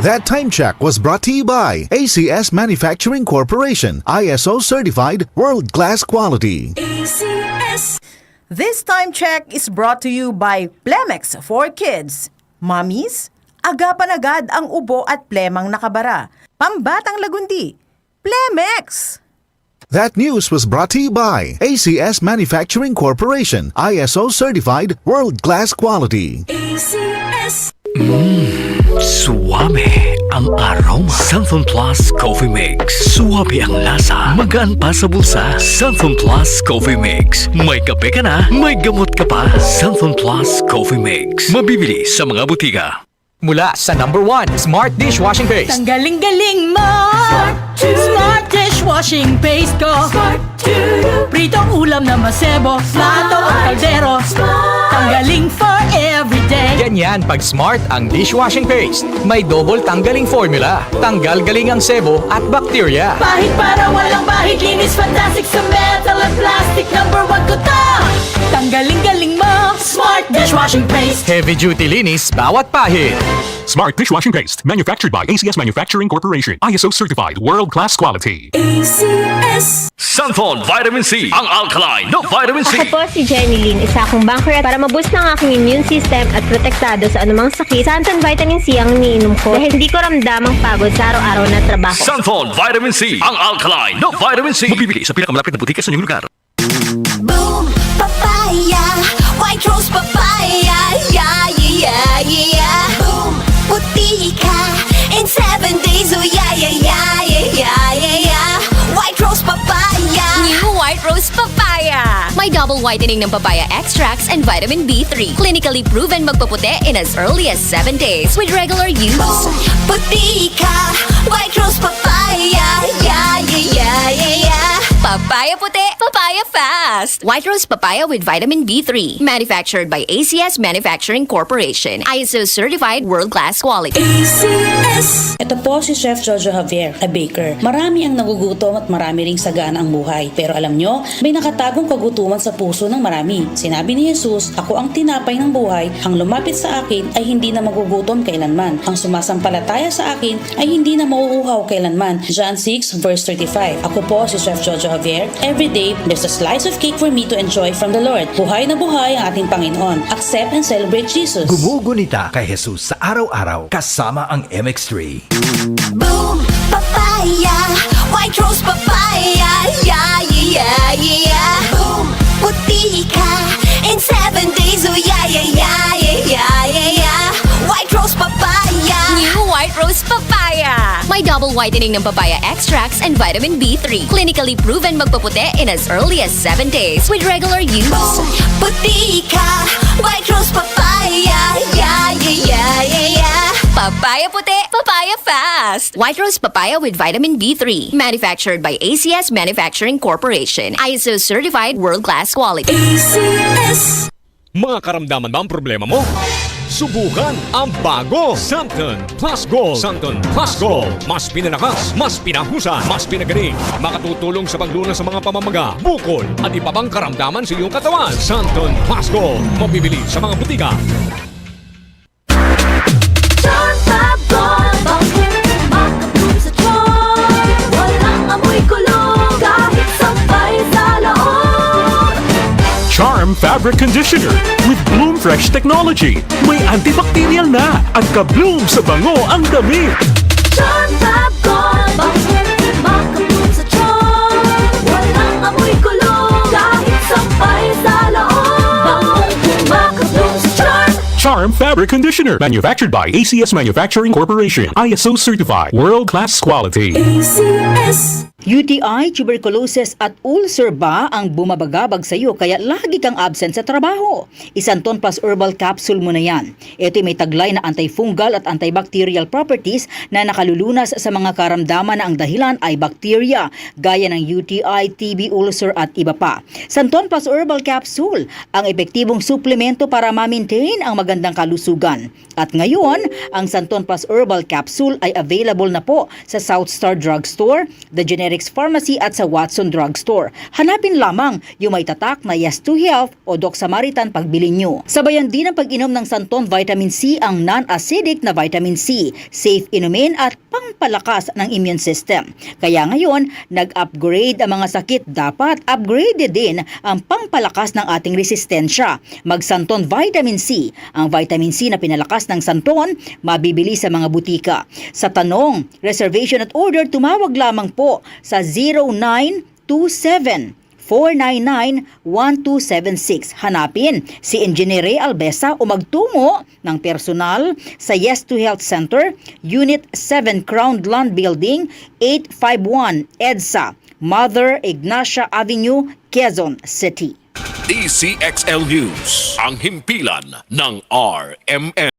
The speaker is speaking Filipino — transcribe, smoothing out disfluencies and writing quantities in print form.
That time check was brought to you by ACS Manufacturing Corporation, ISO certified world-class quality. ACS. This time check is brought to you by Plemex for Kids. Mommies, agapan agad ang ubo at plemang nakabara. Pambatang lagundi, Plemex. That news was brought to you by ACS Manufacturing Corporation, ISO certified world-class quality. ACS. Suwabe ang aroma. Santhon Plus Coffee Mix. Suwabe ang lasa. Magaan pa sa bulsa. Santhon Plus Coffee Mix. May kape ka na, may gamot ka pa. Santhon Plus Coffee Mix. Mabibili sa mga butika. Mula sa #1 Smart Dishwashing Paste. Ang galing-galing mo! Smart dishwashing paste ko. Pritong ulam na masebo, plato at kaldero. Tanggaling for everyday. Ganyan pag Smart ang dishwashing paste. May double tanggaling formula. Tanggal galing ang sebo at bakterya. Pahit para walang bahid, linis fantastic sa metal at plastic. #1 ko to! Tanggaling-galing mo! Smart dishwashing paste. Heavy duty linis bawat pahid. Smart Dishwashing Paste, manufactured by ACS Manufacturing Corporation, ISO certified, world-class quality. ACS. Santhon Vitamin C. Ang alkaline no vitamin C. Ako po si Jenny Lynn, isa akong banker para maboost ng aking immune system at protektado sa anumang sakit. Santon Vitamin C ang iniinom ko dahil hindi ko ramdam ang pagod sa araw-araw na trabaho. Santhon Vitamin C. Ang alkaline no vitamin C. Mabibili sa pinakamalapit na butika sa inyong lugar. Boom, papaya, white rose papaya, yeah, yeah, yeah. Boom, puti ka in 7 days, oh yeah, yeah, yeah, yeah, yeah, yeah. White rose papaya. New White Rose Papaya. May double whitening ng papaya extracts and vitamin B3. Clinically proven magpaputi in as early as 7 days with regular use. Boom, puti ka, white rose papaya, yeah, yeah, yeah, yeah, yeah. Papaya puti, papaya fast. White Rose Papaya with vitamin B3. Manufactured by ACS Manufacturing Corporation. ISO certified world-class quality. ACS. Ito po si Chef Jojo Javier, a baker. Marami ang nagugutom at marami ring sagaan ang buhay. Pero alam nyo, may nakatagong kagutuman sa puso ng marami. Sinabi ni Jesus, ako ang tinapay ng buhay. Ang lumapit sa akin ay hindi na magugutom kailanman. Ang sumasampalataya sa akin ay hindi na mauuhaw kailanman. John 6 verse 35. Ako po si Chef Jojo Javier. Every day, there's a slice of cake for me to enjoy from the Lord. Buhay na buhay ang ating Panginoon. Accept and celebrate Jesus. Gumugunita kay Jesus sa araw-araw kasama ang MX3. Boom, papaya, white rose papaya, yeah, yeah, yeah. Boom, puti ka in 7 days, oh yeah, yeah, yeah, yeah, yeah, yeah. White rose papaya. New White Rose Papaya. May double whitening ng papaya extracts and vitamin B3. Clinically proven magpaputi in as early as 7 days with regular use. Boom, puti ka, white rose papaya, yeah, yeah, yeah, yeah, yeah. Papaya puti, papaya fast. White Rose Papaya with vitamin B3. Manufactured by ACS Manufacturing Corporation. ISO certified world-class quality. ACS. Mga karamdaman ba ang problema mo? Subukan ang bago Santon Plus Gold. Santon Plus Gold. Mas pinalakas, mas pinahusan, mas pinagaling. Makatutulong sa paglunas sa mga pamamaga, bukol at iba pang karamdaman sa iyong katawan. Santon Plus Gold. Mabibili sa mga butika. Charm Fabric Conditioner with Bloom Fresh Technology. May antibacterial na at ka-bloom sa bango ang damit. Charm Fab Gold, bakit makabloom sa charm? Walang amoy kulong, kahit sampay sa loob. Makabloom sa charm. Charm Fabric Conditioner, manufactured by ACS Manufacturing Corporation, ISO certified, world-class quality. ACS. UTI, tuberculosis at ulcer ba ang bumabagabag sa iyo kaya lagi kang absent sa trabaho? Isanton Plus Herbal Capsule mo na yan. Ito'y may taglay na antifungal at antibacterial properties na nakalulunas sa mga karamdaman na ang dahilan ay bacteria, gaya ng UTI, TB, ulcer at iba pa. Santon Plus Herbal Capsule, ang epektibong suplemento para ma-maintain ang magandang kalusugan. At ngayon, ang Santon Plus Herbal Capsule ay available na po sa South Star Drugstore, The Generic Generics Pharmacy at sa Watson Drugstore. Hanapin lamang yung may tatak na Yes to Health o Doc Samaritan pagbili nyo. Sabayan din ang pag-inom ng Santon Vitamin C, ang non-acidic na vitamin C. Safe inumin at pangpalakas ng immune system. Kaya ngayon, nag-upgrade ang mga sakit. Dapat upgraded din ang pangpalakas ng ating resistensya. Mag-Santon Vitamin C. Ang vitamin C na pinalakas ng Santon, mabibili sa mga butika. Sa tanong, reservation at order, tumawag lamang po sa 0927-499-1276. Hanapin si Engineer Ray Albesa o magtungo ng personal sa Yes to Health Center, Unit 7 Crown Land Building, 851 EDSA, Mother Ignacia Avenue, Quezon City. DCXL News, ang himpilan ng RMN.